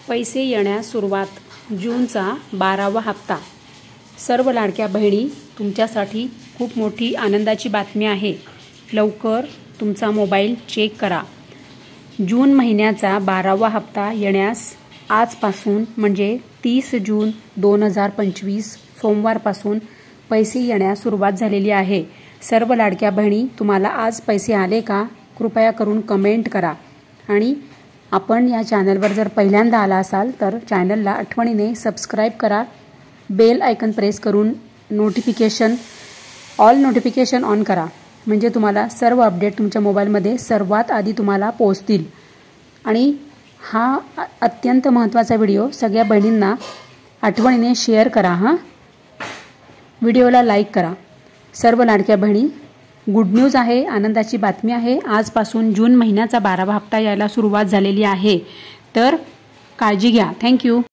पैसे येण्यास सुरुवात जूनचा 12वा हप्ता। सर्व लाडक्या बहिणी, तुमच्यासाठी खूप मोठी आनंदाची बातमी आहे। लवकर तुमचा मोबाईल चेक करा। जून महिन्याचा 12वा हप्ता येण्यास आजपासून म्हणजे 30 जून 2025 सोमवारपासून पैसे येण्यास सुरुवात झालेली आहे। सर्व लाडक्या बहिणी, तुम्हाला आज पैसे आले का? कृपया करून कमेंट करा। आणि आपण या चॅनलवर जर पहिल्यांदा आला असाल तर चॅनलला आठवणीने सबस्क्राइब करा। बेल आयकन प्रेस करून ऑल नोटिफिकेशन ऑन करा, म्हणजे तुम्हाला सर्व अपडेट तुमच्या मोबाईलमध्ये सर्वात आधी तुम्हाला पोहोचतील। आणि हा अत्यंत महत्त्वाचा व्हिडिओ सगळ्या बहिणींना आठवणीने शेअर करा। व्हिडिओला लाईक करा। सर्व लाडक्या बहिणी, गुड न्यूज आहे, आनंदाची बातमी आहे। आजपासून जून महिन्याचा 12वा हप्ता यायला सुरुवात झालेली आहे। तर काळजी घ्या। थँक्यू।